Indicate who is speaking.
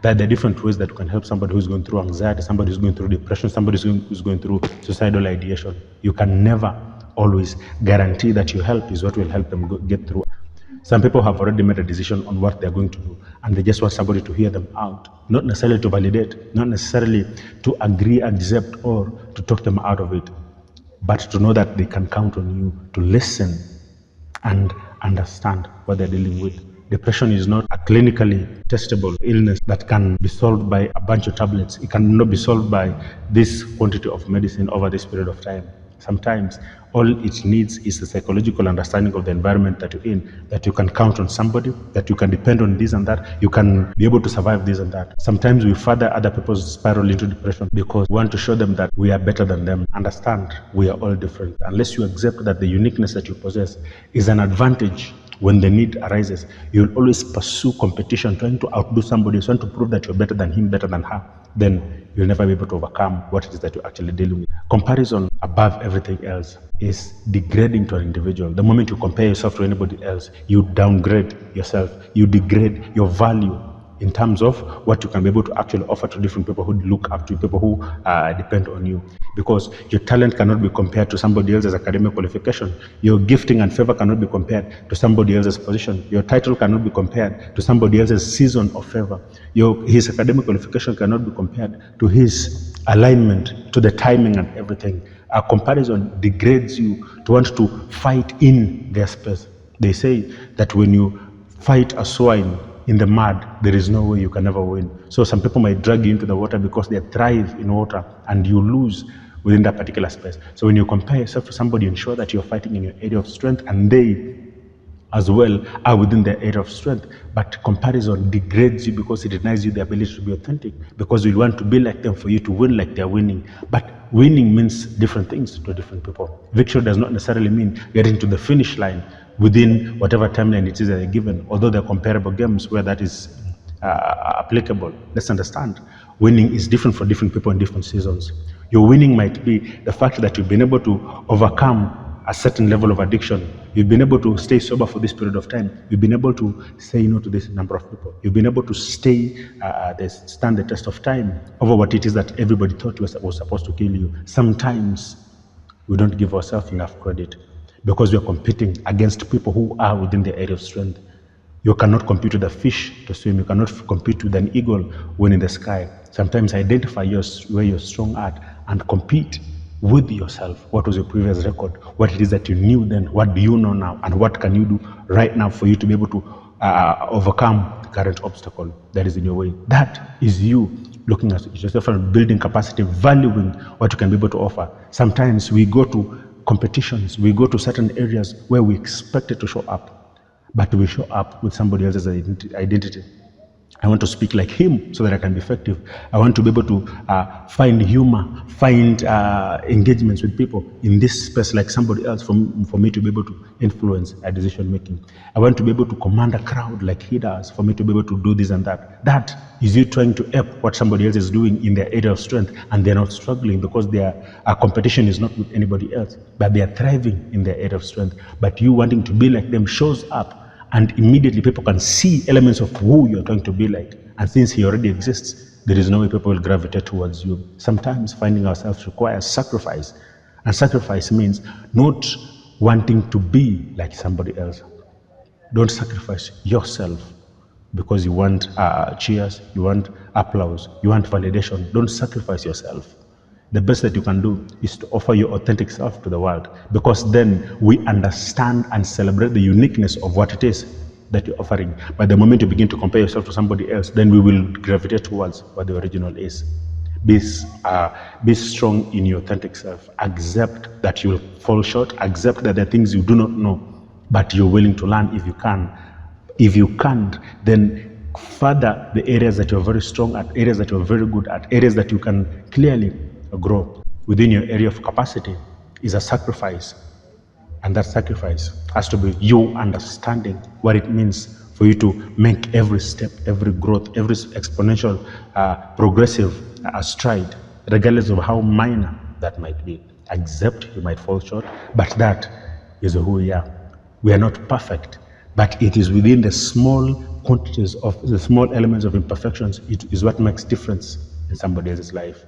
Speaker 1: That there are different ways that you can help somebody who's going through anxiety, somebody who's going through depression, somebody who's going through suicidal ideation. You can never always guarantee that your help is what will help them get through. Some people have already made a decision on what they're going to do, and they just want somebody to hear them out, not necessarily to validate, not necessarily to agree, accept, or to talk them out of it, but to know that they can count on you to listen and understand what they're dealing with. Depression is not a clinically testable illness that can be solved by a bunch of tablets. It cannot be solved by this quantity of medicine over this period of time. Sometimes all it needs is a psychological understanding of the environment that you're in, that you can count on somebody, that you can depend on this and that, you can be able to survive this and that. Sometimes we further other people's spiral into depression because we want to show them that we are better than them. Understand, we are all different. Unless you accept that the uniqueness that you possess is an advantage when the need arises, you'll always pursue competition, trying to outdo somebody, trying to prove that you're better than him, better than her. Then you'll never be able to overcome what it is that you're actually dealing with. Comparison above everything else is degrading to an individual. The moment you compare yourself to anybody else, you downgrade yourself, you degrade your value in terms of what you can be able to actually offer to different people who look up to you, people who depend on you. Because your talent cannot be compared to somebody else's academic qualification. Your gifting and favor cannot be compared to somebody else's position. Your title cannot be compared to somebody else's season of favor. His academic qualification cannot be compared to his alignment, to the timing and everything. A comparison degrades you to want to fight in their space. They say that when you fight a swine in the mud, there is no way you can ever win. So some people might drag you into the water because they thrive in water and you lose within that particular space. So when you compare yourself to somebody, ensure that you're fighting in your area of strength and they as well are within their area of strength. But comparison degrades you because it denies you the ability to be authentic, because you want to be like them for you to win like they're winning. But winning means different things to different people. Victory does not necessarily mean getting to the finish line within whatever timeline it is that they're given, although they're comparable games where that is applicable. Let's understand, winning is different for different people in different seasons. Your winning might be the fact that you've been able to overcome a certain level of addiction. You've been able to stay sober for this period of time. You've been able to say no to this number of people. You've been able to stand the test of time over what it is that everybody thought was supposed to kill you. Sometimes we don't give ourselves enough credit because we are competing against people who are within the area of strength. You cannot compete with a fish to swim. You cannot compete with an eagle when in the sky. Sometimes identify where you're strong at and compete with yourself. What was your previous record? What it is that you knew then? What do you know now? And what can you do right now for you to be able to overcome the current obstacle that is in your way? That is you looking at yourself and building capacity, valuing what you can be able to offer. Sometimes we go to competitions, we go to certain areas where we expect it to show up, but we show up with somebody else's identity. I want to speak like him so that I can be effective. I want to be able to find humor, find engagements with people in this space like somebody else for me to be able to influence a decision making. I want to be able to command a crowd like he does for me to be able to do this and that. That is you trying to ape what somebody else is doing in their area of strength, and they're not struggling because their competition is not with anybody else, but they are thriving in their area of strength. But you wanting to be like them shows up, and immediately people can see elements of who you're trying to be like. And since he already exists, there is no way people will gravitate towards you. Sometimes finding ourselves requires sacrifice. And sacrifice means not wanting to be like somebody else. Don't sacrifice yourself because you want cheers, you want applause, you want validation. Don't sacrifice yourself. The best that you can do is to offer your authentic self to the world, because then we understand and celebrate the uniqueness of what it is that you're offering. But the moment you begin to compare yourself to somebody else, then we will gravitate towards what the original is. Be strong in your authentic self. Accept that you will fall short. Accept that there are things you do not know, but you're willing to learn if you can. If you can't, then further the areas that you're very strong at, areas that you're very good at, areas that you can clearly grow within your area of capacity is a sacrifice. And that sacrifice has to be you understanding what it means for you to make every step, every growth, every exponential, progressive stride, regardless of how minor that might be. Accept you might fall short, but that is who we are. We are not perfect, but it is within the small quantities of the small elements of imperfections, it is what makes difference in somebody else's life.